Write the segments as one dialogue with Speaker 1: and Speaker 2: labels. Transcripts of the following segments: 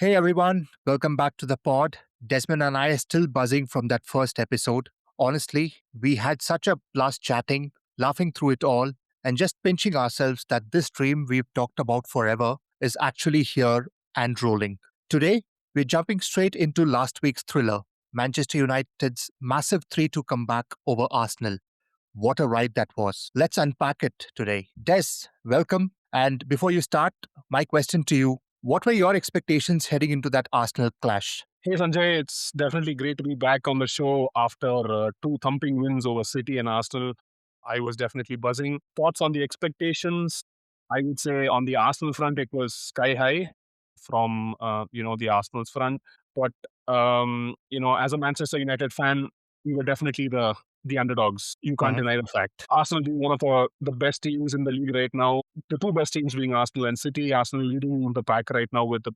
Speaker 1: Hey everyone, welcome back to the pod. Desmond and I are still buzzing from that first episode. Honestly, we had such a blast chatting, laughing through it all, and just pinching ourselves that this dream we've talked about forever is actually here and rolling. Today, we're jumping straight into last week's thriller, Manchester United's massive 3-2 comeback over Arsenal. What a ride that was. Let's unpack it today. Des, welcome. And before you start, my question to you, what were your expectations heading into that Arsenal clash?
Speaker 2: Hey Sanjay, it's definitely great to be back on the show after two thumping wins over City and Arsenal. I was definitely buzzing. Thoughts on the expectations? I would say on the Arsenal front, it was sky high from the Arsenal's front. But as a Manchester United fan, we were definitely the underdogs. You can't
Speaker 1: Mhm.
Speaker 2: deny the fact. Arsenal being one of the best teams in the league right now. The two best teams being Arsenal and City. Arsenal leading the pack right now with the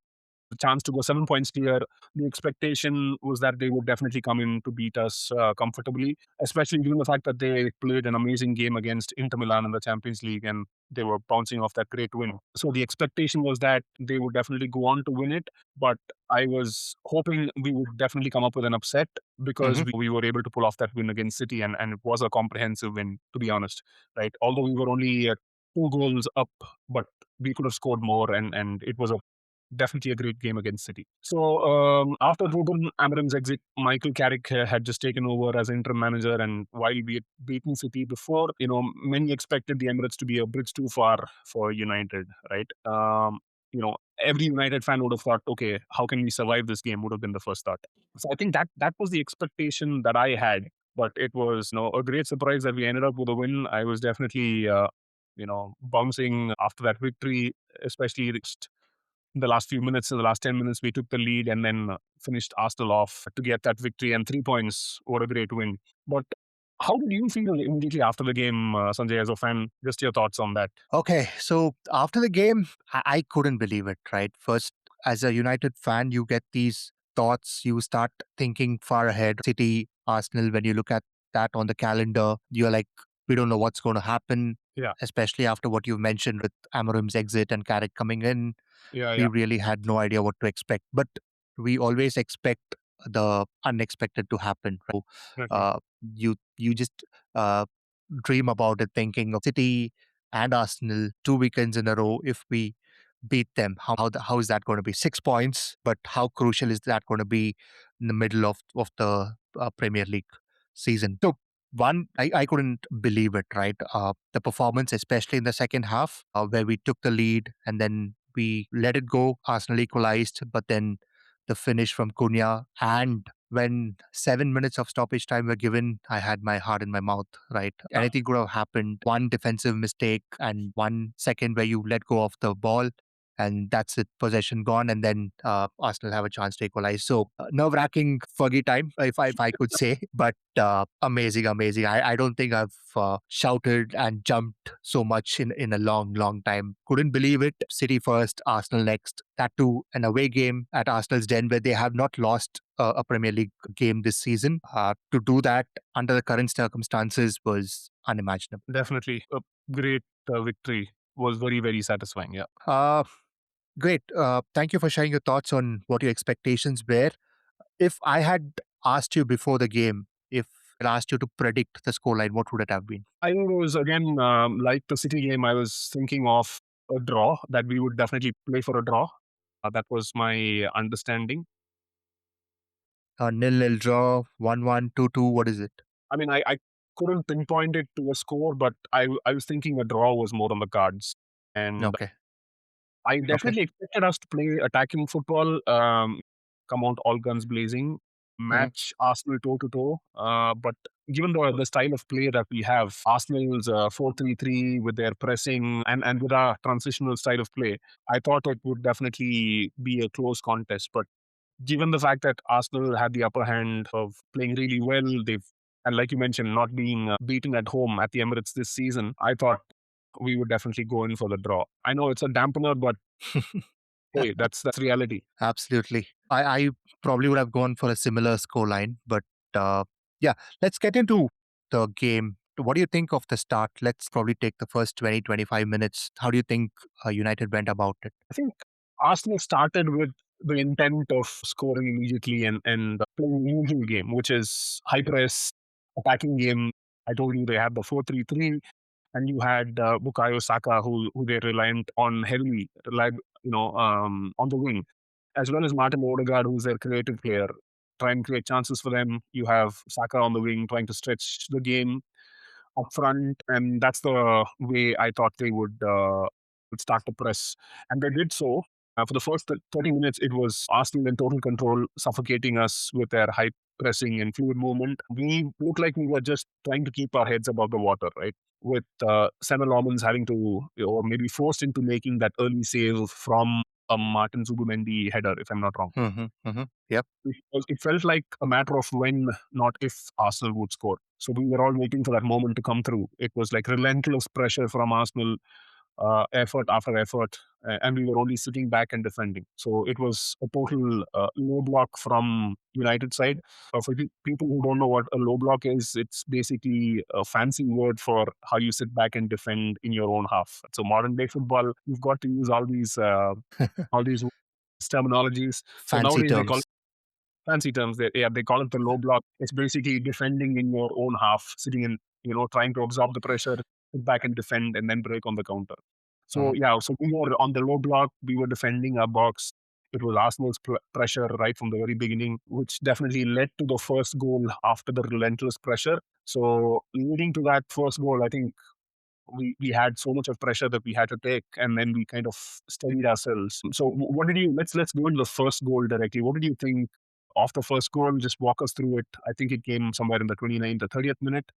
Speaker 2: chance to go 7 points clear. The expectation was that they would definitely come in to beat us comfortably, especially given the fact that they played an amazing game against Inter Milan in the Champions League and they were bouncing off that great win. So the expectation was that they would definitely go on to win it, but I was hoping we would definitely come up with an upset because
Speaker 1: Mhm.
Speaker 2: we were able to pull off that win against City, and it was a comprehensive win, to be honest, right? Although we were only 2 goals up, but we could have scored more, and it was a definitely a great game against City. So after Ruben Amorim's exit, Michael Carrick had just taken over as interim manager, and while we had beaten City before, many expected the Emirates to be a bridge too far for United, right? Every United fan would have thought, okay, how can we survive this game? Would have been the first thought. So I think that was the expectation that I had, but it was a great surprise that we ended up with a win. I was definitely bouncing after that victory, especially in the last few minutes, in the last 10 minutes, we took the lead and then finished Arsenal off to get that victory and 3 points. What a great win. But how did you feel immediately after the game, Sanjay, as a fan? Just your thoughts on that.
Speaker 1: Okay, so after the game, I couldn't believe it, right? First, as a United fan, you get these thoughts, you start thinking far ahead. City, Arsenal, when you look at that on the calendar, you're like, we don't know what's going to happen,
Speaker 2: Yeah,
Speaker 1: especially after what you mentioned with Amorim's exit and Carrick coming in.
Speaker 2: yeah,
Speaker 1: We
Speaker 2: yeah.
Speaker 1: really had no idea what to expect. But we always expect the unexpected to happen. Right? So,
Speaker 2: Definitely.
Speaker 1: uh, you just dream about it, thinking of City and Arsenal 2 weekends in a row. If we beat them, how is that going to be? 6 points, but how crucial is that going to be in the middle of the Premier League season? So one, I couldn't believe it, right? The performance, especially in the second half, where we took the lead and then we let it go. Arsenal equalized, but then the finish from Cunha, and when 7 minutes of stoppage time were given, I had my heart in my mouth, right?
Speaker 2: Yeah,
Speaker 1: Anything could have happened. One defensive mistake and 1 second where you let go of the ball, and that's it, possession gone, and then Arsenal have a chance to equalize. So nerve-wracking Fergie time, if I could say, but amazing, amazing. I don't think I've shouted and jumped so much in a long, long time. Couldn't believe it. City first, Arsenal next. That too, an away game at Arsenal's Den where they have not lost a Premier League game this season. To do that under the current circumstances was unimaginable.
Speaker 2: definitely. A great victory was very, very satisfying. Yeah.
Speaker 1: Uh, Great. Thank you for sharing your thoughts on what your expectations were. If I had asked you before the game, if I asked you to predict the scoreline, what would it have been?
Speaker 2: I was, again, like the City game, I was thinking of a draw, that we would definitely play for a draw. That was my understanding.
Speaker 1: Nil-nil draw, 1-1, 2-2. What is it?
Speaker 2: I mean, I couldn't pinpoint it to a score, but I was thinking a draw was more on the cards. And
Speaker 1: Okay.
Speaker 2: I
Speaker 1: Okay.
Speaker 2: definitely expected us to play attacking football, come out all guns blazing,
Speaker 1: Mhm.
Speaker 2: match Arsenal toe to toe. But given the style of play that we have, Arsenal's 4-3-3 with their pressing and with our transitional style of play, I thought it would definitely be a close contest. But given the fact that Arsenal had the upper hand of playing really well, and like you mentioned, not being beaten at home at the Emirates this season, I thought we would definitely go in for the draw. I know it's a dampener, but hey, that's reality.
Speaker 1: Absolutely. I probably would have gone for a similar scoreline, but uh, yeah, let's get into the game. What do you think of the start? Let's probably take the first 20-25 minutes. How do you think United went about it?
Speaker 2: I think Arsenal started with the intent of scoring immediately and playing a usual game, which is high press, attacking game. I told you they had the 4-3-3, and you had Bukayo Saka, who they're reliant on heavily, on the wing, as well as Martin Odegaard, who's their creative player, try and create chances for them. You have Saka on the wing trying to stretch the game up front, and that's the way I thought they would start to press, and they did so. For the first 30 minutes, it was Arsenal in total control, suffocating us with their high pressing and fluid movement. We looked like we were just trying to keep our heads above the water, right? With Senna Lomans having to, or maybe forced into making that early save from a Martin Zubimendi header, if I'm not wrong.
Speaker 1: Yep.
Speaker 2: It felt like a matter of when, not if, Arsenal would score. So we were all waiting for that moment to come through. It was like relentless pressure from Arsenal, effort after effort, and we were only sitting back and defending. So it was a total low block from United side. For people who don't know what a low block is, it's basically a fancy word for how you sit back and defend in your own half. So modern day football, you've got to use all these terminologies. So
Speaker 1: Fancy
Speaker 2: nowadays they call
Speaker 1: terms.
Speaker 2: it fancy terms. They call it the low block. It's basically defending in your own half, sitting in, trying to absorb the pressure, sit back and defend, and then break on the counter. So
Speaker 1: Mhm.
Speaker 2: yeah, so we were on the low block. We were defending our box. It was Arsenal's pressure right from the very beginning, which definitely led to the first goal after the relentless pressure. So leading to that first goal, I think we had so much of pressure that we had to take, and then we kind of steadied ourselves. So what did you let's go into the first goal directly. What did you think of the first goal? Just walk us through it. I think it came somewhere in the 29th or 30th minute.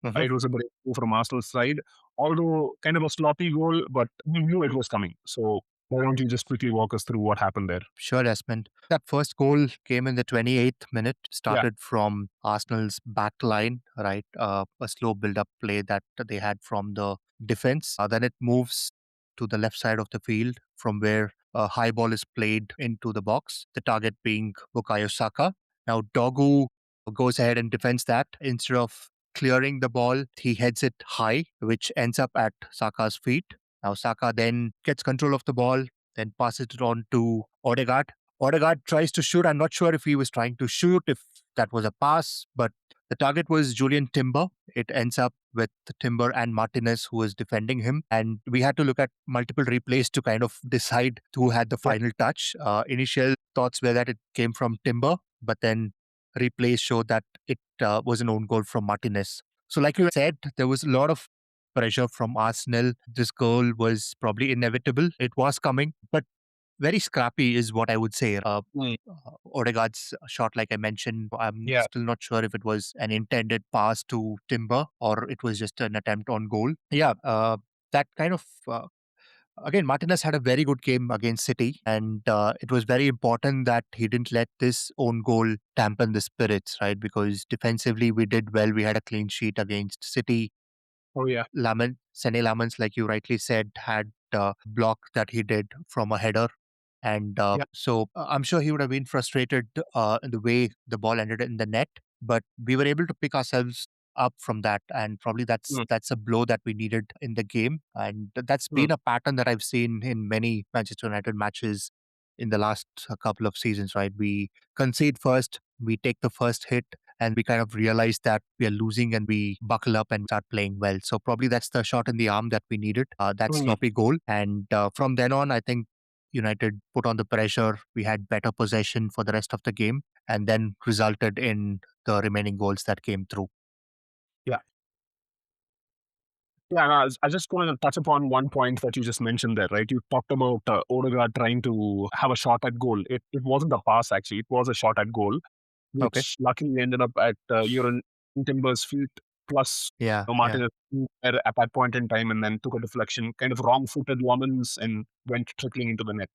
Speaker 1: Mhm.
Speaker 2: It was a breakthrough from Arsenal's side, although kind of a sloppy goal, but we knew it was coming. So why don't you just quickly walk us through what happened there?
Speaker 1: Sure, Desmond. That first goal came in the 28th minute,
Speaker 2: Yeah.
Speaker 1: started from Arsenal's back line, right? A slow build up play that they had from the defense. Then it moves to the left side of the field from where a high ball is played into the box, the target being Bukayo Saka. Now, Dogu goes ahead and defends that. Instead of clearing the ball, he heads it high, which ends up at Saka's feet. Now, Saka then gets control of the ball, then passes it on to Odegaard. Odegaard tries to shoot. I'm not sure if he was trying to shoot, if that was a pass, but the target was Julian Timber. It ends up with Timber and Martinez, who was defending him. And we had to look at multiple replays to kind of decide who had the
Speaker 2: Yeah.
Speaker 1: final touch. Initial thoughts were that it came from Timber, but then replays showed that it was an own goal from Martinez. So, like you said, there was a lot of pressure from Arsenal. This goal was probably inevitable. It was coming, but very scrappy is what I would say.
Speaker 2: Mm.
Speaker 1: Odegaard's shot, like I mentioned, I'm
Speaker 2: Yeah.
Speaker 1: still not sure if it was an intended pass to Timber or it was just an attempt on goal. Yeah, that kind of again, Martinez had a very good game against City, and it was very important that he didn't let this own goal dampen the spirits, right? Because defensively, we did well. We had a clean sheet against City.
Speaker 2: Oh yeah.
Speaker 1: Sene Lamans, like you rightly said, had a block that he did from a header. And
Speaker 2: Yeah.
Speaker 1: I'm sure he would have been frustrated in the way the ball ended in the net, but we were able to pick ourselves up from that. And probably
Speaker 2: Mm.
Speaker 1: that's a blow that we needed in the game. And that's
Speaker 2: Mm.
Speaker 1: been a pattern that I've seen in many Manchester United matches in the last couple of seasons, right? We concede first, we take the first hit, and we kind of realize that we are losing and we buckle up and start playing well. So probably that's the shot in the arm that we needed, that
Speaker 2: Mm.
Speaker 1: sloppy goal. And from then on, I think United put on the pressure. We had better possession for the rest of the game and then resulted in the remaining goals that came through.
Speaker 2: Yeah. Yeah, and I just want to touch upon one point that you just mentioned there, right? You talked about Odegaard trying to have a shot at goal. It wasn't a pass, actually. It was a shot at goal,
Speaker 1: Okay.
Speaker 2: which luckily ended up at Uran Timber's feet, plus
Speaker 1: Yeah. Yeah.
Speaker 2: Martinez at that point in time, and then took a deflection, kind of wrong-footed Womans, and went trickling into the net.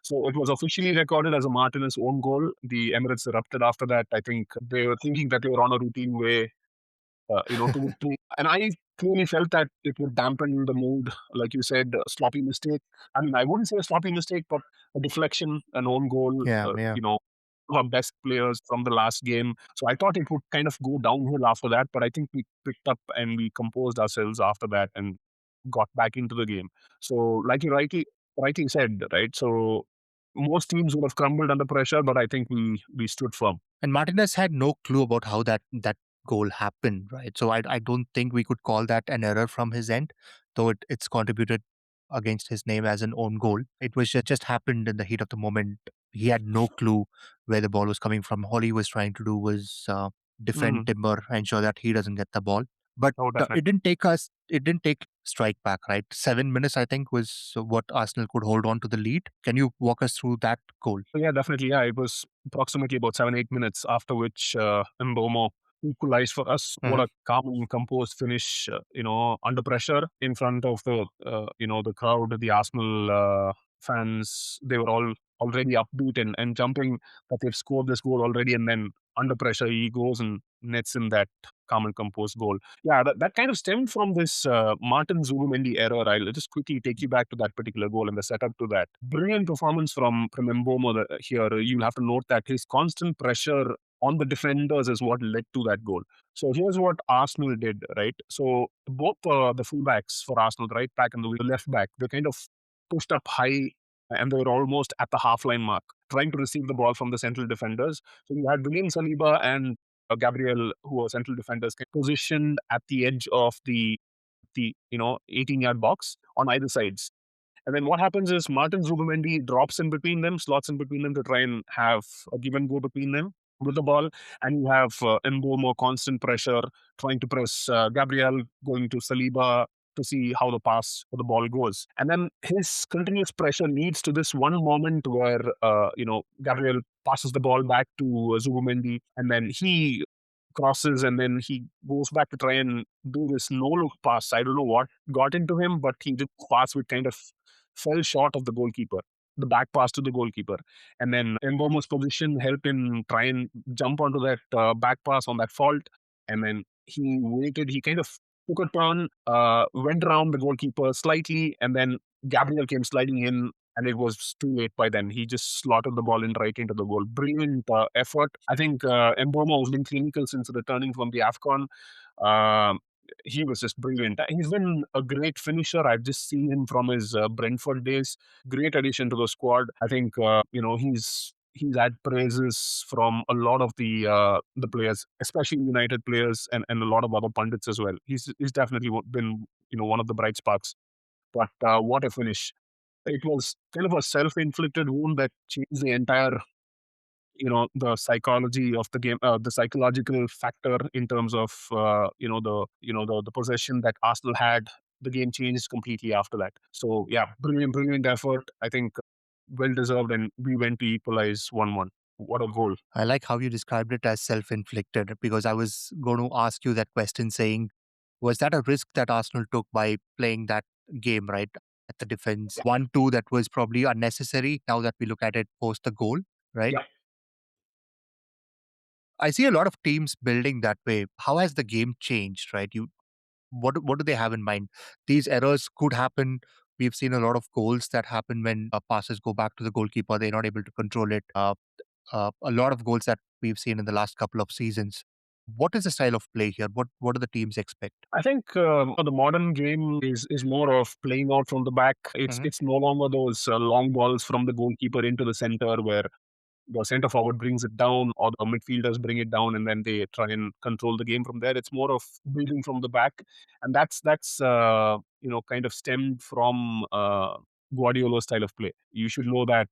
Speaker 2: So it was officially recorded as a Martinez own goal. The Emirates erupted after that. I think they were thinking that they were on a routine way, and I clearly felt that it would dampen the mood. Like you said, a sloppy mistake. I mean, I wouldn't say a sloppy mistake, but a deflection, an own goal,
Speaker 1: Yeah. Yeah.
Speaker 2: our best players from the last game. So I thought it would kind of go downhill after that, but I think we picked up and we composed ourselves after that and got back into the game. So like you rightly said, right? So most teams would have crumbled under pressure, but I think we stood firm.
Speaker 1: And Martinez had no clue about how that goal happened, right? So I don't think we could call that an error from his end, though it's contributed against his name as an own goal. It was just happened in the heat of the moment. He had no clue where the ball was coming from. All he was trying to do was defend
Speaker 2: Mhm.
Speaker 1: Timber, ensure that he doesn't get the ball. But
Speaker 2: Oh,
Speaker 1: it
Speaker 2: definitely.
Speaker 1: didn't take us. It didn't take strike back, right? 7 minutes, I think, was what Arsenal could hold on to the lead. Can you walk us through that goal?
Speaker 2: So yeah, definitely. Yeah, it was approximately about 7, 8 minutes after which Mbomo equalized for us. What
Speaker 1: Mhm.
Speaker 2: a calm and composed finish, under pressure in front of the crowd, the Arsenal fans. They were all already upbeat and jumping that they've scored this goal already. And then under pressure, he goes and nets in that calm and composed goal. Yeah, that kind of stemmed from this Martin Zubimendi error. I'll just quickly take you back to that particular goal and the setup to that. Brilliant performance from Mboma here. You'll have to note that his constant pressure on the defenders is what led to that goal. So here's what Arsenal did, right? So both the fullbacks for Arsenal, right back and the left back, they kind of pushed up high and they were almost at the half line mark, trying to receive the ball from the central defenders. So you had William Saliba and Gabriel, who were central defenders, positioned at the edge of the 18-yard box on either sides. And then what happens is Martin Zubimendi drops in between them, slots in between them to try and have a give and go between them with the ball. And you have Mbomo constant pressure, trying to press Gabriel, going to Saliba to see how the pass or the ball goes. And then his continuous pressure leads to this one moment where, Gabriel passes the ball back to Zubimendi, and then he crosses and then he goes back to try and do this no look pass. I don't know what got into him, but he did pass which kind of fell short of the goalkeeper, the back pass to the goalkeeper. And then Mbomo's position helped him try and jump onto that back pass on that fault. And then he waited, he kind of took a turn, went around the goalkeeper slightly, and then Gabriel came sliding in. And it was too late by then. He just slotted the ball in right into the goal. Brilliant effort. I think Mbomo has been clinical since returning from the AFCON. Um, he was just brilliant. He's been a great finisher. I've just seen him from his Brentford days. Great addition to the squad. I think he's had praises from a lot of the players, especially United players and a lot of other pundits as well. He's definitely been one of the bright sparks. But what a finish! It was kind of a self-inflicted wound that changed the entire the psychology of the game, the psychological factor in terms of the possession that Arsenal had. The game changed completely after that. So yeah, brilliant effort. I think well deserved, and we went to equalize 1-1. What a goal!
Speaker 1: I like how you described it as self inflicted because I was going to ask you that question saying, was that a risk that Arsenal took by playing that game, right? At the defense, 1-2, that was probably unnecessary now that we look at it post the goal, right?
Speaker 2: Yeah.
Speaker 1: I see a lot of teams building that way. How has the game changed, right? What do they have in mind? These errors could happen. We've seen a lot of goals that happen when passes go back to the goalkeeper. They're not able to control it. A lot of goals that we've seen in the last couple of seasons. What is the style of play here? What do the teams expect?
Speaker 2: I think the modern game is more of playing out from the back. It's
Speaker 1: Hmm.
Speaker 2: it's no longer those long balls from the goalkeeper into the center where the center forward brings it down or the midfielders bring it down and then they try and control the game from there. It's more of building from the back, and that's kind of stemmed from Guardiola's style of play. You should know that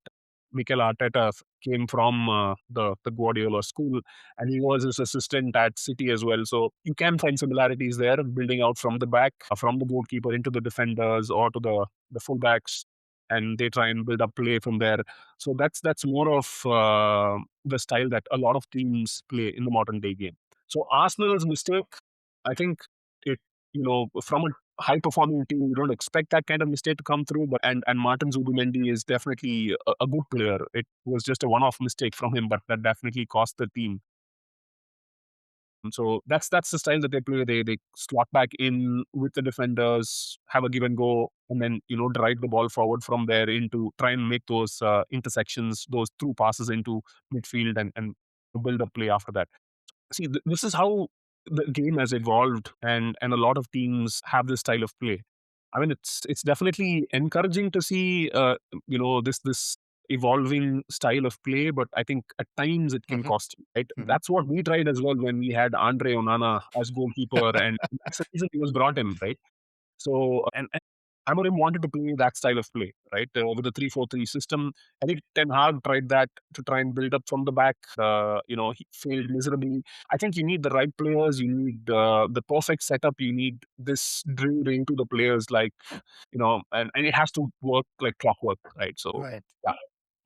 Speaker 2: Mikel Arteta came from the Guardiola school, and he was his assistant at City as well. So you can find similarities there, building out from the back, from the goalkeeper into the defenders or to the fullbacks, and they try and build up play from there. So that's more of the style that a lot of teams play in the modern day game. So Arsenal's mistake, I think it from a high performing team, you don't expect that kind of mistake to come through. But and Martin Zubimendi is definitely a good player. It was just a one off mistake from him, but that definitely cost the team. So that's the style that they play. They slot back in with the defenders, have a give and go, and then drive the ball forward from there into try and make those intersections, those through passes into midfield, and build a play after that. See, this is how the game has evolved, and a lot of teams have this style of play. I mean, it's definitely encouraging to see this evolving style of play, but I think at times it can
Speaker 1: Hmm.
Speaker 2: cost you, right?
Speaker 1: Hmm.
Speaker 2: That's what we tried as well when we had Andre Onana as goalkeeper, and that's the reason he was brought in, right? So, and Amorim wanted to play that style of play, right? With the 3-4-3 system. I think Ten Hag tried that to try and build up from the back. He failed miserably. I think you need the right players. You need the perfect setup. You need this drilled into the players, like, and it has to work like clockwork, right? So,
Speaker 1: Right.
Speaker 2: yeah.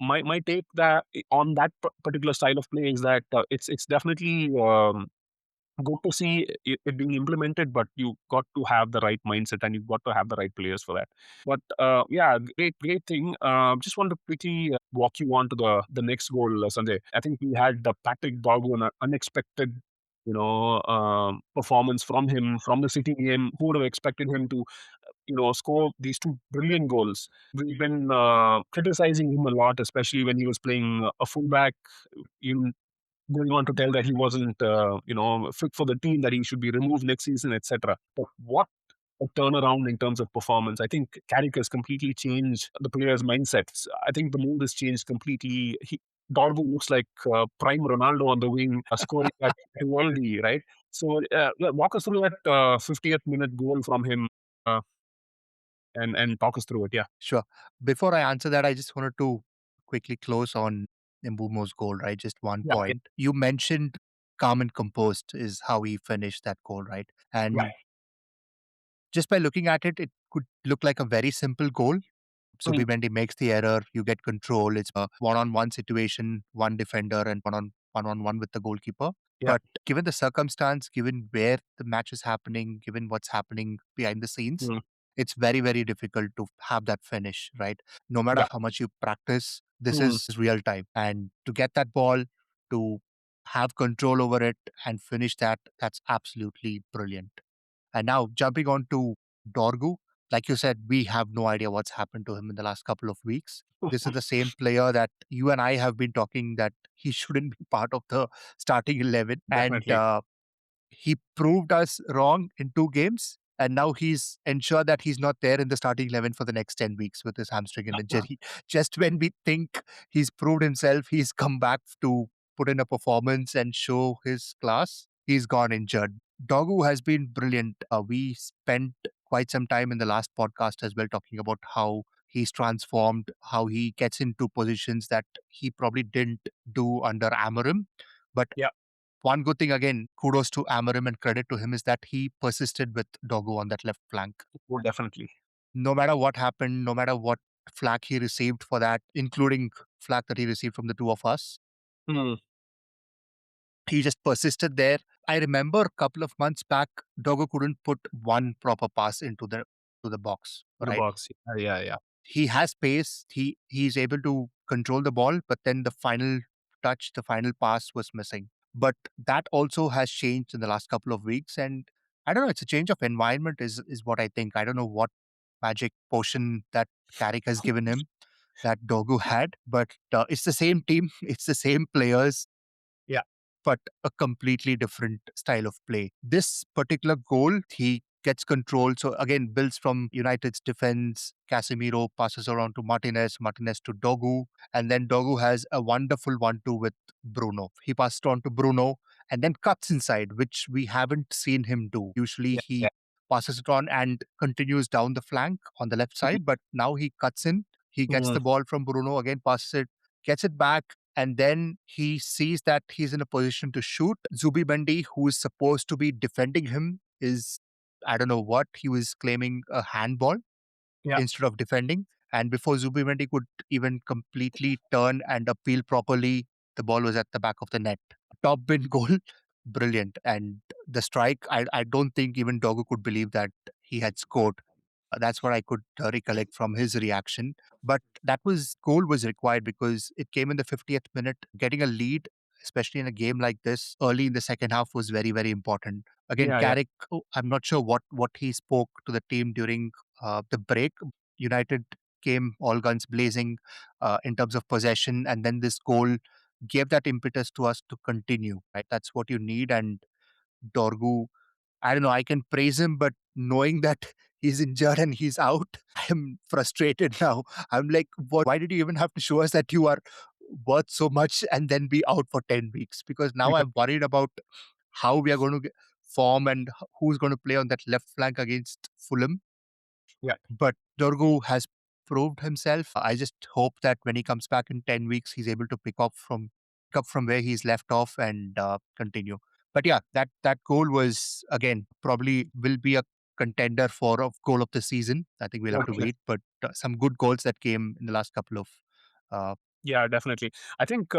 Speaker 2: My take that on that particular style of play is that it's definitely good to see it being implemented, but you got to have the right mindset and you've got to have the right players for that. But yeah, great thing. Just want to quickly walk you on to the next goal, Sanjay. I think we had the Patrick Dorgu, an unexpected, performance from him from the City game. Who would have expected him to, score these two brilliant goals? We've been criticizing him a lot, especially when he was playing a fullback. You going on to tell that he wasn't, fit for the team, that he should be removed next season, etc. But what a turnaround in terms of performance. I think Carrick has completely changed the players' mindsets. I think the mood has changed completely. Dorgu looks like prime Ronaldo on the wing, scoring at Worldy, right? So, walk us through that 50th minute goal from him, uh, and talk us through it. Yeah,
Speaker 1: Sure. Before I answer that, I just wanted to quickly close on Mbumo's goal, right? Just one
Speaker 2: yeah, yeah,
Speaker 1: point. You mentioned calm and composed is how he finished that goal, right?
Speaker 2: yeah.
Speaker 1: And just by looking at it, it could look like a very simple goal.
Speaker 2: Mm,
Speaker 1: Zubimendi makes the error, you get control. It's a one-on-one situation, one defender and one-on-one with the goalkeeper.
Speaker 2: yeah,
Speaker 1: But given the circumstance, given where the match is happening, given what's happening behind the scenes,
Speaker 2: mm,
Speaker 1: it's very, very difficult to have that finish, right? No matter
Speaker 2: yeah,
Speaker 1: how much you practice, this
Speaker 2: mm,
Speaker 1: is real time. And to get that ball, to have control over it and finish that, that's absolutely brilliant. And now jumping on to Dorgu, like you said, we have no idea what's happened to him in the last couple of weeks. This is the same player that you and I have been talking that he shouldn't be part of the starting 11. And
Speaker 2: definitely.
Speaker 1: he proved us wrong in 2 games. And now he's ensured that he's not there in the starting 11 for the next 10 weeks with his hamstring injury. Just when we think he's proved himself, he's come back to put in a performance and show his class. He's gone injured. Dogu has been brilliant. We spent quite some time in the last podcast as well talking about how he's transformed, how he gets into positions that he probably didn't do under Amorim. But
Speaker 2: Yeah,
Speaker 1: one good thing, again, kudos to Amarim and credit to him, is that he persisted with Dogo on that left flank.
Speaker 2: oh, definitely.
Speaker 1: No matter what happened, no matter what flack he received for that, including flack that he received from the two of us,
Speaker 2: Mm,
Speaker 1: he just persisted there. I remember a couple of months back, Dogo couldn't put one proper pass into the box,
Speaker 2: the
Speaker 1: right?
Speaker 2: box. Yeah.
Speaker 1: He has pace. He's able to control the ball, but then the final touch, the final pass was missing. But that also has changed in the last couple of weeks, and I don't know. It's a change of environment, is what I think. I don't know what magic potion that Carrick has given him that Dogu had, but it's the same team, it's the same players,
Speaker 2: Yeah.
Speaker 1: but a completely different style of play. This particular goal, he gets control. So again, builds from United's defense. Casemiro passes around to Martinez, Martinez to Dogu, and then Dogu has a wonderful 1-2 with Bruno. He passes it on to Bruno and then cuts inside, which we haven't seen him do. Usually
Speaker 2: Yeah, yeah.
Speaker 1: he passes it on and continues down the flank on the left
Speaker 2: Mm,
Speaker 1: side, but now he cuts in. He gets
Speaker 2: mm,
Speaker 1: the ball from Bruno, again passes it, gets it back, and then he sees that he's in a position to shoot. Zubimendi, who is supposed to be defending him, is, I don't know what, he was claiming a handball
Speaker 2: yeah,
Speaker 1: instead of defending. And before Zubimendi could even completely turn and appeal properly, the ball was at the back of the net. Top bin goal, brilliant. And the strike, I don't think even Dogo could believe that he had scored. That's what I could recollect from his reaction. But that was goal was required because it came in the 50th minute. Getting a lead, especially in a game like this, early in the second half was very, very important. Again,
Speaker 2: yeah.
Speaker 1: Carrick, I'm not sure what he spoke to the team during the break. United came all guns blazing in terms of possession, and then this goal gave that impetus to us to continue. Right, that's what you need. And Dorgu, I don't know, I can praise him, but knowing that he's injured and he's out. I'm frustrated now. I'm like, what? Why did you even have to show us that you are worth so much and then be out for 10 weeks? Because now I'm worried about how we are going to form and who's going to play on that left flank against Fulham.
Speaker 2: Yeah.
Speaker 1: But Dorgu has proved himself. I just hope that when he comes back in 10 weeks, he's able to pick up from where he's left off and continue. But yeah, that goal was again probably will be a contender for a goal of the season. I think we'll have to
Speaker 2: Okay.
Speaker 1: wait, but some good goals that came in the last couple of uh,
Speaker 2: Yeah, definitely. I think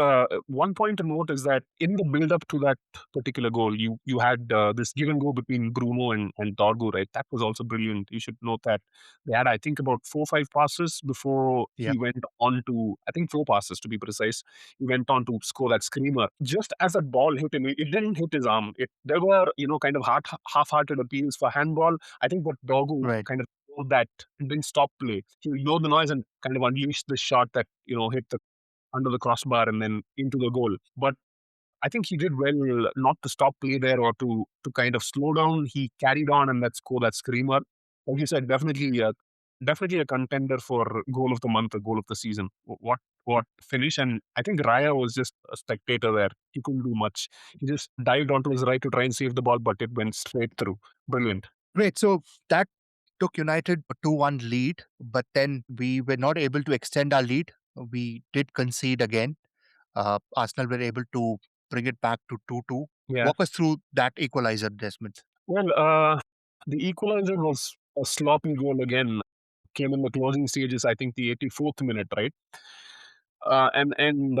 Speaker 2: one point to note is that in the build up to that particular goal, you had this give and go between Bruno and Dorgu, right? That was also brilliant. You should note that they had, I think, about 4 or 5 passes before
Speaker 1: yeah.
Speaker 2: he went on to, I think, 4 passes to be precise. He went on to score that screamer. Just as that ball hit him, it didn't hit his arm. There were, kind of half-hearted appeals for handball. I think what Dorgu
Speaker 1: Right.
Speaker 2: kind of that didn't stop play. He ignored the noise and kind of unleashed the shot that hit the under the crossbar and then into the goal. But I think he did well not to stop play there or to kind of slow down. He carried on and that score that screamer. Like you said, definitely a contender for goal of the month or goal of the season. What finish? And I think Raya was just a spectator there. He couldn't do much. He just dived onto his right to try and save the ball, but it went straight through. Brilliant.
Speaker 1: Great. So that took United a 2-1 lead, but then we were not able to extend our lead. We did concede again. Arsenal were able to bring it back to 2-2.
Speaker 2: Yeah.
Speaker 1: Walk us through that equalizer, Desmond.
Speaker 2: Well, the equalizer was a sloppy goal again. Came in the closing stages, I think the 84th minute, right? And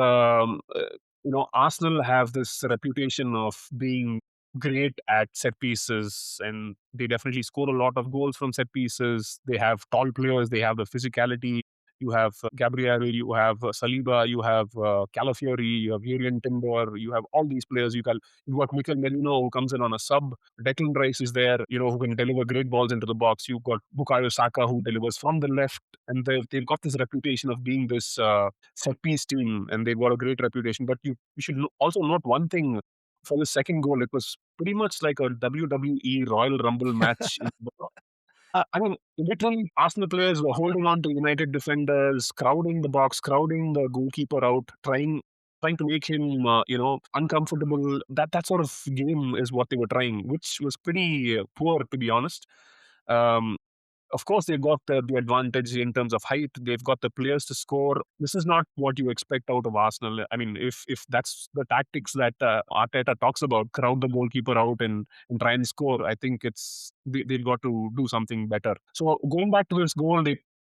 Speaker 2: Arsenal have this reputation of being great at set pieces, and they definitely score a lot of goals from set pieces. They have tall players, they have the physicality. You have Gabriel, you have Saliba, you have Calafiori, you have Jurgen Timber, you have all these players. You've got Mikel Merino who comes in on a sub. Declan Rice is there, who can deliver great balls into the box. You've got Bukayo Saka who delivers from the left, and they've got this reputation of being this set piece team, and they've got a great reputation. But you should also note one thing for the second goal. It was pretty much like a WWE Royal Rumble match. I mean, literally, Arsenal players were holding on to United defenders, crowding the box, crowding the goalkeeper out, trying to make him, uncomfortable. That sort of game is what they were trying, which was pretty poor, to be honest. Um, of course, they've got the advantage in terms of height. They've got the players to score. This is not what you expect out of Arsenal. I mean, if that's the tactics that Arteta talks about, crowd the goalkeeper out and try and score, I think they've got to do something better. So going back to this goal,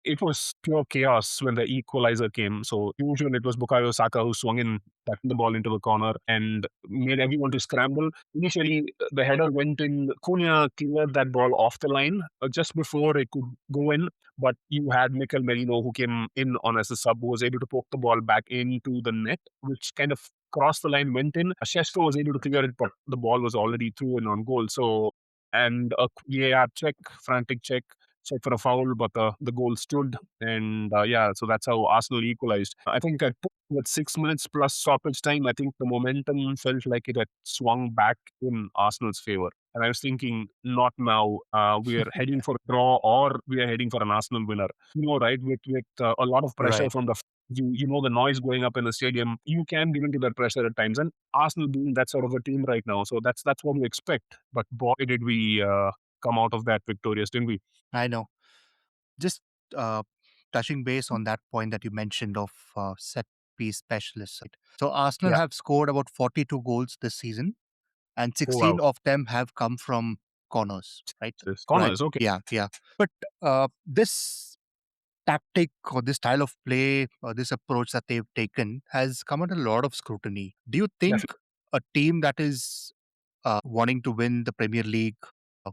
Speaker 2: it was pure chaos when the equalizer came. So usually it was Bukayo Saka who swung in, tapped the ball into the corner and made everyone to scramble. Initially, the header went in. Cunha cleared that ball off the line just before it could go in. But you had Mikel Merino who came in on as a sub, who was able to poke the ball back into the net, which kind of crossed the line, went in. Sheshko was able to clear it, but the ball was already through and on goal. So, and a VAR check, frantic check for a foul, but the goal stood. And yeah, so that's how Arsenal equalized. I think with 6 minutes plus stoppage time, I think the momentum felt like it had swung back in Arsenal's favor. And I was thinking, not now. We are heading for a draw or we are heading for an Arsenal winner. Right, with a lot of pressure
Speaker 1: Right.
Speaker 2: from the noise going up in the stadium, you can give into that pressure at times. And Arsenal being that sort of a team right now, so that's what we expect. But boy, did we come out of that victorious, didn't we?
Speaker 1: I know. Just uh, touching base on that point that you mentioned of set piece specialists. Right? So Arsenal
Speaker 2: Yeah.
Speaker 1: have scored about 42 goals this season, and
Speaker 2: Oh
Speaker 1: 16
Speaker 2: wow.
Speaker 1: of them have come from corners. Right. Right.
Speaker 2: Corners, okay.
Speaker 1: Yeah. Yeah. But this tactic or this style of play or this approach that they've taken has come under a lot of scrutiny. Do you think
Speaker 2: Definitely.
Speaker 1: a team that is wanting to win the Premier League,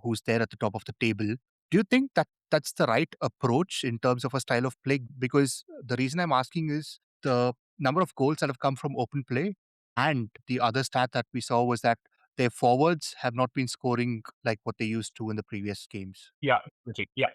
Speaker 1: who's there at the top of the table, do you think that that's the right approach in terms of a style of play? Because the reason I'm asking is the number of goals that have come from open play, and the other stat that we saw was that their forwards have not been scoring like what they used to in the previous games.
Speaker 2: Yeah, definitely. Yeah.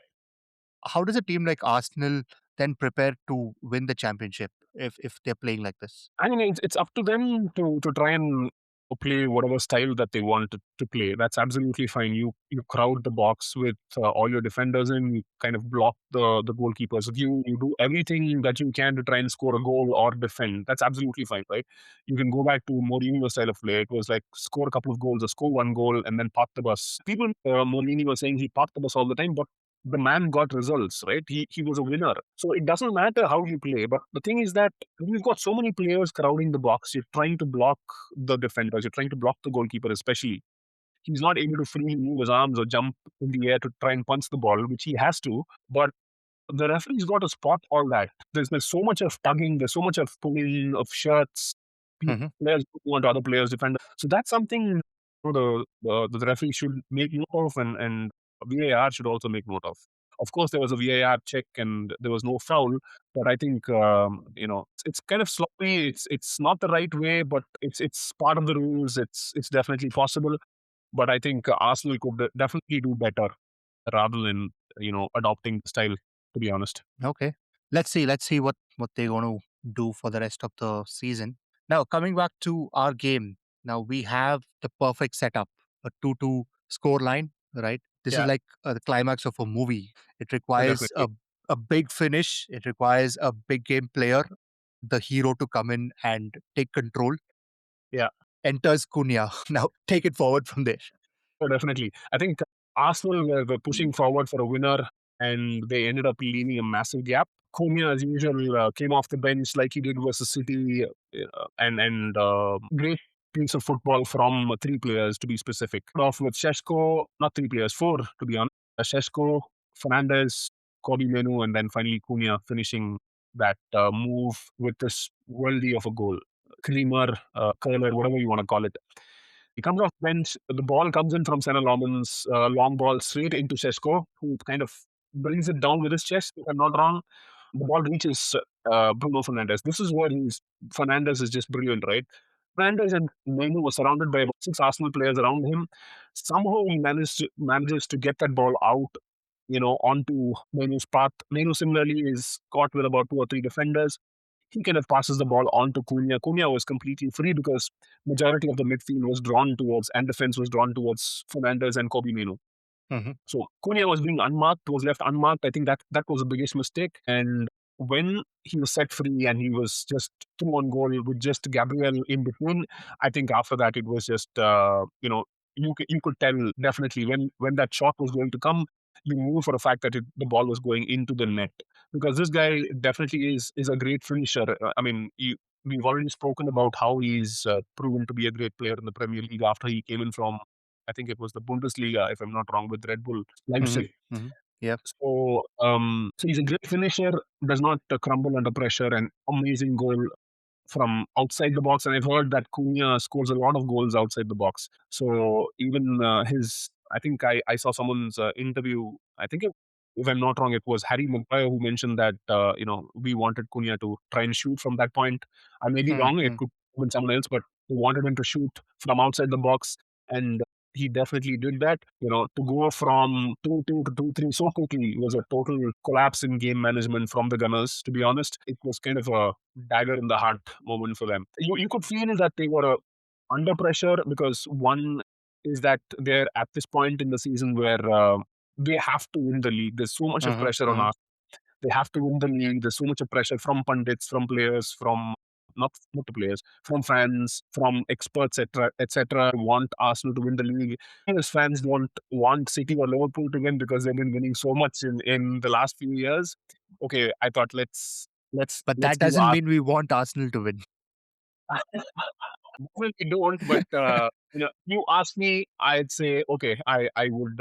Speaker 1: How does a team like Arsenal then prepare to win the championship if they're playing like this?
Speaker 2: I mean, it's up to them to try and play whatever style that they want to play. That's absolutely fine. You crowd the box with all your defenders in, you kind of block the goalkeepers. You do everything that you can to try and score a goal or defend. That's absolutely fine, right? You can go back to Mourinho's style of play. It was like score a couple of goals or score one goal and then park the bus. People, Mourinho was saying he parked the bus all the time, but the man got results, right? He was a winner. So it doesn't matter how you play. But the thing is that you've got so many players crowding the box. You're trying to block the defenders. You're trying to block the goalkeeper, especially. He's not able to freely move his arms or jump in the air to try and punch the ball, which he has to. But the referee's got to spot all that. There's so much of tugging. There's so much of pulling of shirts.
Speaker 1: Hmm.
Speaker 2: Players want other players defend. So that's something the referee should make note of, and VAR should also make note of. Of course, there was a VAR check and there was no foul, but I think it's kind of sloppy. It's not the right way, but it's part of the rules. It's definitely possible, but I think Arsenal could definitely do better rather than adopting the style. To be honest,
Speaker 1: Okay. Let's see what they're going to do for the rest of the season. Now, coming back to our game. Now we have the perfect setup, a 2-2 score line, right? This is
Speaker 2: yeah,
Speaker 1: like the climax of a movie. It requires
Speaker 2: definitely,
Speaker 1: a big finish. It requires a big game player, the hero to come in and take control.
Speaker 2: yeah.
Speaker 1: Enters Cunha. Now take it forward from there.
Speaker 2: Oh, definitely. I think Arsenal were pushing forward for a winner, and they ended up leaving a massive gap. Cunha, as usual, came off the bench like he did versus City, and great piece of football from three players to be specific. Off with Sheshko, not three players, four to be honest. Sheshko, Fernandez, Kobe Menu, and then finally Cunha finishing that move with this worldly of a goal. Creamer, curler, whatever you want to call it. He comes off bench. The ball comes in from Senna Lomans, long ball straight into Sesko, who kind of brings it down with his chest, if I'm not wrong. The ball reaches Bruno Fernandes. This is where Fernandes is just brilliant, right? Fernandes and Menu were surrounded by about six Arsenal players around him. Somehow he manages to get that ball out, onto Menu's path. Menu similarly is caught with about two or three defenders. He kind of passes the ball on to Cunha. Cunha was completely free because majority of the midfield was drawn towards and defense was drawn towards Fernandez and Kobe Mino.
Speaker 1: Hmm.
Speaker 2: So Cunha was being unmarked, was left unmarked. I think that was the biggest mistake. And when he was set free and he was just through on goal with just Gabriel in between, I think after that it was just you could tell definitely when that shot was going to come, you knew for a fact that the ball was going into the net because this guy definitely is a great finisher. I mean, we've already spoken about how he's proven to be a great player in the Premier League after he came in from I think it was the Bundesliga, if I'm not wrong, with Red Bull
Speaker 1: Hmm.
Speaker 2: Leipzig.
Speaker 1: Hmm. Yeah.
Speaker 2: So he's a great finisher, does not crumble under pressure, and amazing goal from outside the box. And I've heard that Cunha scores a lot of goals outside the box. So even I think I saw someone's interview. I think if I'm not wrong, it was Harry Maguire who mentioned that we wanted Cunha to try and shoot from that point. I may be wrong; it
Speaker 1: Hmm.
Speaker 2: could have been someone else, but we wanted him to shoot from outside the box, and he definitely did that. To go from 2-2 to 2-3 so quickly was a total collapse in game management from the Gunners. To be honest, it was kind of a dagger in the heart moment for them. You could feel that they were under pressure because one is that they're at this point in the season where they have to win the league. There's so much of
Speaker 1: Hmm.
Speaker 2: pressure on
Speaker 1: Hmm.
Speaker 2: us. They have to win the league. There's so much of pressure from pundits, from players, from not the players, from fans, from experts, etc. Want Arsenal to win the league. And as fans don't want City or Liverpool to win because they've been winning so much in the last few years. Okay, I thought
Speaker 1: But
Speaker 2: let's
Speaker 1: that
Speaker 2: give
Speaker 1: doesn't mean we want Arsenal to win.
Speaker 2: well, we don't, but you ask me, I'd say okay. I would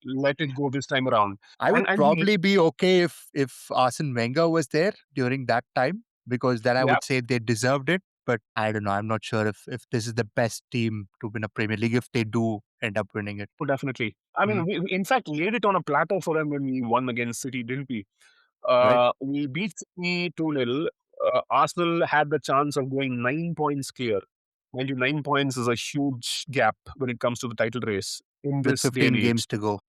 Speaker 2: let it go this time around,
Speaker 1: I would
Speaker 2: and we
Speaker 1: probably be okay if Arsene Wenger was there during that time because then I
Speaker 2: yeah,
Speaker 1: would say they deserved it. But I don't know. I'm not sure if this is the best team to win a Premier League if they do end up winning it.
Speaker 2: oh, definitely. I
Speaker 1: Mhm.
Speaker 2: mean, we in fact laid it on a platter for them when we won against City, didn't we?
Speaker 1: Right?
Speaker 2: We beat City 2-0. Arsenal had the chance of going 9 points clear. Mind you, 9 points is a huge gap when it comes to the title race in
Speaker 1: With
Speaker 2: this day and
Speaker 1: 15
Speaker 2: age.
Speaker 1: games to go.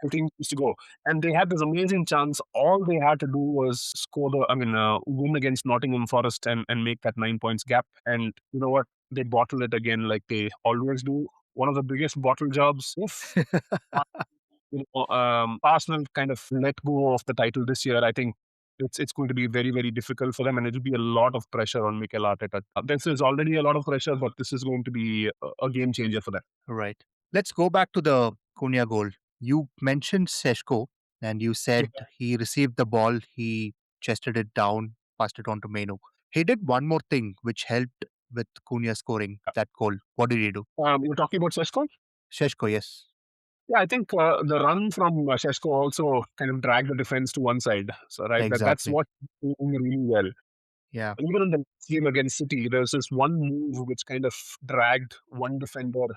Speaker 2: 15 games to go. And they had this amazing chance. All they had to do was win against Nottingham Forest and make that 9 points gap. And you know what? they bottle it again like they always do. One of the biggest bottle jobs. If Arsenal kind of let go of the title this year, I think it's going to be very, very difficult for them, and it'll be a lot of pressure on Mikel Arteta. This is already a lot of pressure, but this is going to be a game changer for them.
Speaker 1: Right. Let's go back to the Cunha goal. You mentioned Seshko, and you
Speaker 2: Yeah.
Speaker 1: said he received the ball, he chested it down, passed it on to Meno. He did one more thing which helped with Cunha scoring that goal. What did he do?
Speaker 2: You're talking about Seshko?
Speaker 1: Seshko, yes.
Speaker 2: Yeah, I think the run from Seshko also kind of dragged the defense to one side. So, right, that's
Speaker 1: Exactly.
Speaker 2: what he's doing really well.
Speaker 1: Yeah.
Speaker 2: Even in the game against City, there's this one move which kind of dragged one defender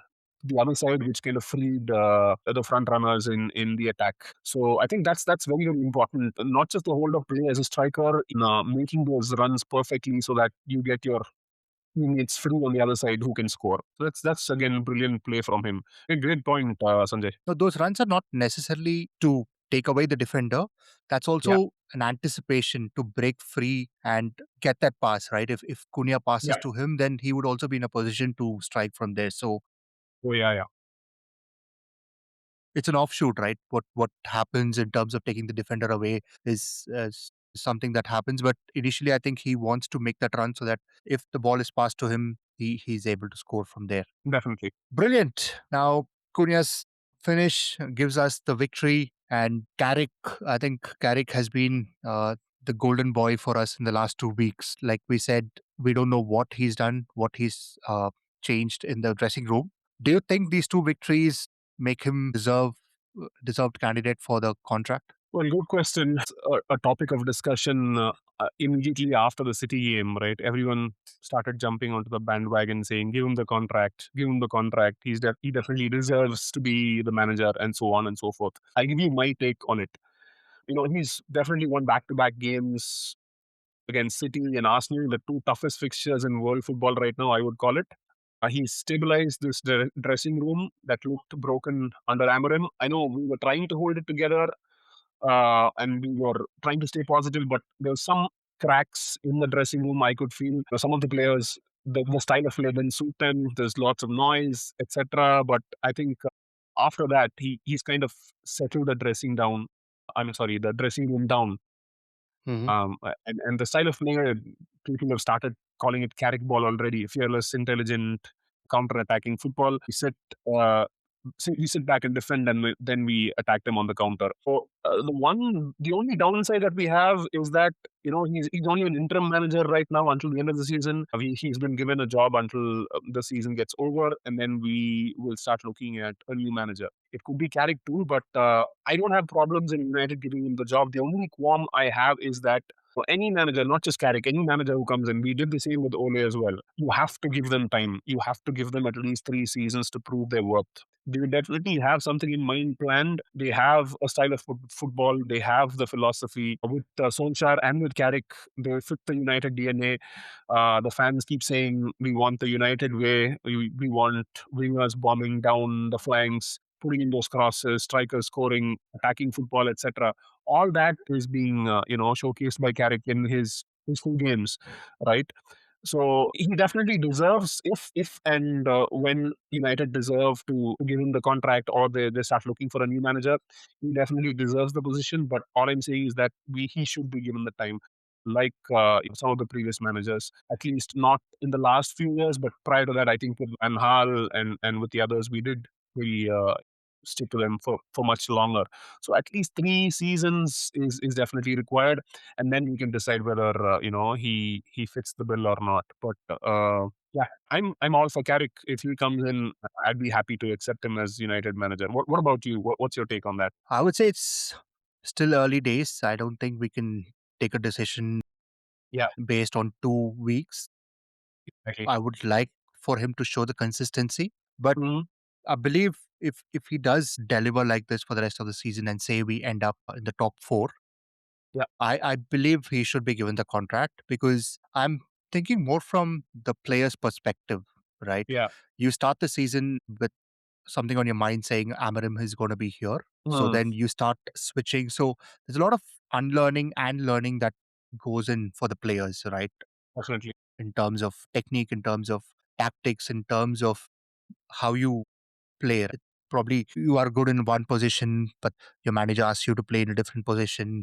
Speaker 2: the other side, which kind of freed the front runners in the attack. So I think that's very, very important. Not just to hold up play as a striker, in making those runs perfectly so that you get your teammates free on the other side who can score. So that's again brilliant play from him. A great point, Sanjay.
Speaker 1: So those runs are not necessarily to take away the defender. That's
Speaker 2: Yeah,
Speaker 1: also an anticipation to break free and get that pass, right? If Cunha passes
Speaker 2: yeah,
Speaker 1: to him, then he would also be in a position to strike from there. So
Speaker 2: oh yeah, yeah,
Speaker 1: it's an offshoot, right? What happens in terms of taking the defender away is something that happens. But initially, I think he wants to make that run so that if the ball is passed to him, he's able to score from there.
Speaker 2: definitely.
Speaker 1: Brilliant. Now, Cunha's finish gives us the victory, and Carrick, I think Carrick has been the golden boy for us in the last 2 weeks. Like we said, we don't know what he's done, what he's changed in the dressing room. Do you think these two victories make him deserved candidate for the contract?
Speaker 2: Well, good question. A topic of discussion immediately after the City game, right? Everyone started jumping onto the bandwagon saying, give him the contract, give him the contract. He definitely deserves to be the manager, and so on and so forth. I give you my take on it. He's definitely won back to back games against City and Arsenal, the two toughest fixtures in world football right now, I would call it. He stabilized this dressing room that looked broken under Amorim. I know we were trying to hold it together and we were trying to stay positive, but there was some cracks in the dressing room. I could feel some of the players, the style of play didn't suit them. There's lots of noise, etc. But I think after that, he's kind of settled the dressing down. I'm sorry, the dressing room down.
Speaker 1: Hmm.
Speaker 2: And the style of play, people have started calling it Carrick ball already. Fearless, intelligent, counter-attacking football. Uh, we sit back and defend, and then we attack them on the counter. So the only downside that we have is that he's only an interim manager right now until the end of the season. He's been given a job until the season gets over, and then we will start looking at a new manager. It could be Carrick too, but I don't have problems in United giving him the job. The only qualm I have is that for any manager, not just Carrick, any manager who comes in, we did the same with Ole as well. You have to give them time. You have to give them at least 3 seasons to prove their worth. They definitely have something in mind planned. They have a style of football. They have the philosophy. With Solskjaer and with Carrick, they fit the United DNA. The fans keep saying we want the United way. We want wingers bombing down the flanks, putting in those crosses, strikers scoring, attacking football, etc. All that is being showcased by Carrick in his full games, right? So he definitely deserves, if and when United deserve to give him the contract, or they start looking for a new manager, he definitely deserves the position. But all I'm saying is that he should be given the time, like some of the previous managers. At least not in the last few years, but prior to that, I think with Van Gaal and with the others, we stick to them for much longer. So at least 3 seasons is definitely required, and then we can decide whether he fits the bill or not. But yeah, I'm all for Carrick. If he comes in, I'd be happy to accept him as United manager. What about you? What's your take on that?
Speaker 1: I would say it's still early days. I don't think we can take a decision
Speaker 2: Yeah,
Speaker 1: based on 2 weeks.
Speaker 2: exactly.
Speaker 1: I would like for him to show the consistency, but
Speaker 2: Mhm.
Speaker 1: I believe if he does deliver like this for the rest of the season and say we end up in the top four,
Speaker 2: Yeah,
Speaker 1: I believe he should be given the contract because I'm thinking more from the player's perspective, right?
Speaker 2: yeah.
Speaker 1: You start the season with something on your mind saying Amarim is going to be here. So
Speaker 2: Mm,
Speaker 1: then you start switching. So there's a lot of unlearning and learning that goes in for the players, right?
Speaker 2: definitely.
Speaker 1: In terms of technique, in terms of tactics, in terms of how you play. Probably you are good in one position, but your manager asks you to play in a different position.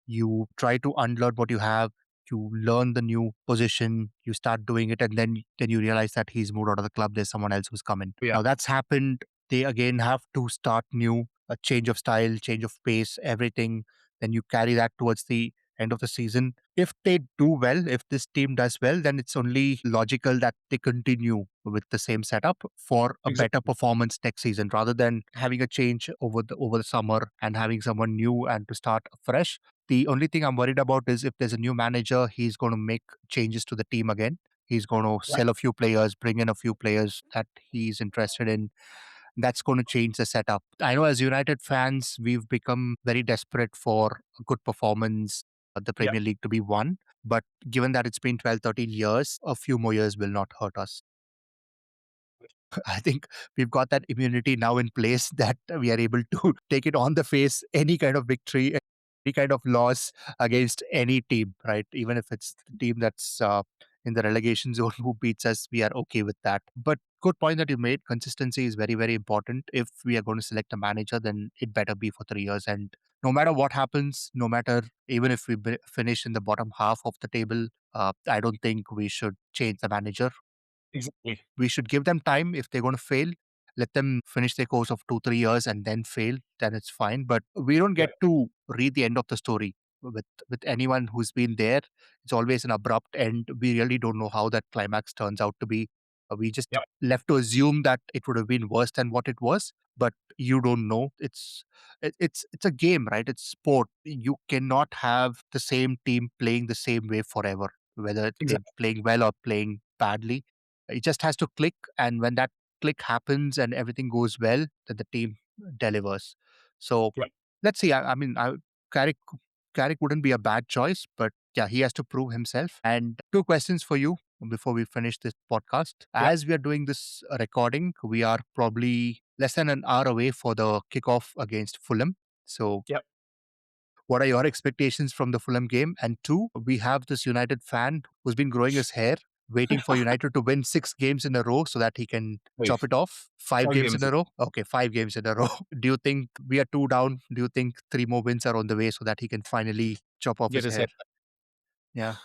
Speaker 1: You try to unlearn what you have. You learn the new position. You start doing it, and then you realize that he's moved out of the club. There's someone else who's come in.
Speaker 2: Yeah,
Speaker 1: Now that's happened. They again have to start new, a change of style, change of pace, everything. Then you carry that towards the end of the season. If they do well, if this team does well, then it's only logical that they continue with the same setup for a better
Speaker 2: exactly.
Speaker 1: performance next season, rather than having a change over the summer and having someone new and to start fresh. The only thing I'm worried about is if there's a new manager, he's going to make changes to the team again. He's going to
Speaker 2: Yeah,
Speaker 1: sell a few players, bring in a few players that he's interested in. That's going to change the setup. I know as United fans, we've become very desperate for a good performance, the
Speaker 2: yeah,
Speaker 1: Premier League to be won. But given that it's been 12, 13 years, a few more years will not hurt us. I think we've got that immunity now in place that we are able to take it on the face, any kind of victory, any kind of loss against any team, right? Even if it's the team that's in the relegation zone who beats us, we are okay with that. But good point that you made. Consistency is very, very important. If we are going to select a manager, then it better be for 3 years. And no matter what happens, no matter even if we finish in the bottom half of the table, I don't think we should change the manager.
Speaker 2: exactly.
Speaker 1: We should give them time. If they're going to fail, let them finish their course of 2 3 years and then fail, then it's fine. But we don't
Speaker 2: Yeah,
Speaker 1: get to read the end of the story with anyone who's been there. It's always an abrupt end. We really don't know how that climax turns out to be. We just
Speaker 2: yeah,
Speaker 1: left to assume that it would have been worse than what it was, but you don't know. It's a game, right? It's sport. You cannot have the same team playing the same way forever, whether they're
Speaker 2: exactly.
Speaker 1: playing well or playing badly. It just has to click, and when that click happens and everything goes well, then the team delivers. So
Speaker 2: Yeah,
Speaker 1: let's see. Carrick, Carrick wouldn't be a bad choice, but yeah, he has to prove himself. And two questions for you before we finish this podcast.
Speaker 2: yeah,
Speaker 1: As we are doing this recording, we are probably less than an hour away for the kickoff against Fulham. So
Speaker 2: yeah.
Speaker 1: what are your expectations from the Fulham game? And two, we have this United fan who's been growing his hair, waiting for United to win 6 games in a row so that he can
Speaker 2: Wait,
Speaker 1: chop it off. Five
Speaker 2: five
Speaker 1: games in
Speaker 2: games.
Speaker 1: a row? Okay, 5 games in a row. Do you think we are two down? Do you think three more wins are on the way so that he can finally chop off
Speaker 2: Get
Speaker 1: his
Speaker 2: his
Speaker 1: hair?
Speaker 2: head.
Speaker 1: Yeah.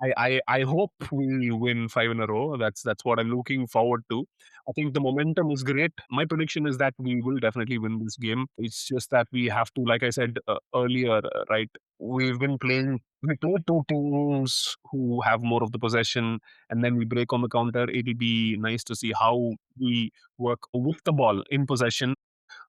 Speaker 2: I hope we win five in a row. That's what I'm looking forward to. I think the momentum is great. My prediction is that we will definitely win this game. It's just that we have to, like I said earlier, right? We've been playing. We play two teams who have more of the possession, and then we break on the counter. It'll be nice to see how we work with the ball in possession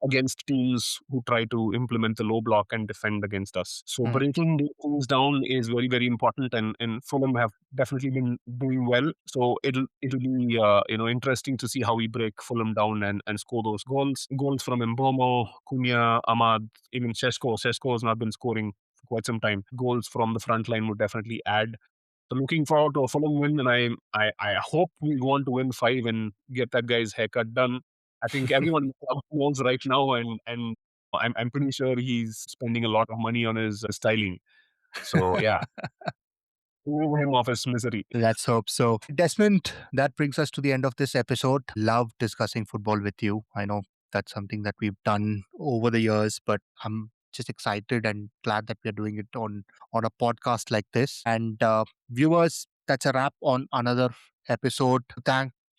Speaker 2: against teams who try to implement the low block and defend against us. So
Speaker 1: Mm.
Speaker 2: breaking these things down is very, very important, and Fulham have definitely been doing well. So it'll be interesting to see how we break Fulham down and score those goals. Goals from Mbomo, Cunha, Ahmad, even Sesko. Sesko has not been scoring for quite some time. Goals from the front line would definitely add. So looking forward to a Fulham win, and I hope we want to win five and get that guy's haircut done. I think everyone in the club knows right now, and I'm pretty sure he's spending a lot of money on his styling. So yeah, move him off his misery.
Speaker 1: Let's hope so. Desmond, that brings us to the end of this episode. Love discussing football with you. I know that's something that we've done over the years, but I'm just excited and glad that we're doing it on a podcast like this. And viewers, that's a wrap on another episode.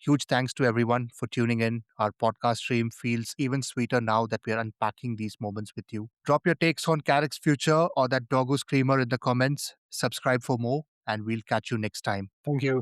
Speaker 1: Huge thanks to everyone for tuning in. Our podcast stream feels even sweeter now that we are unpacking these moments with you. Drop your takes on Carrick's future or that doggo screamer in the comments. Subscribe for more, and we'll catch you next time.
Speaker 2: Thank you.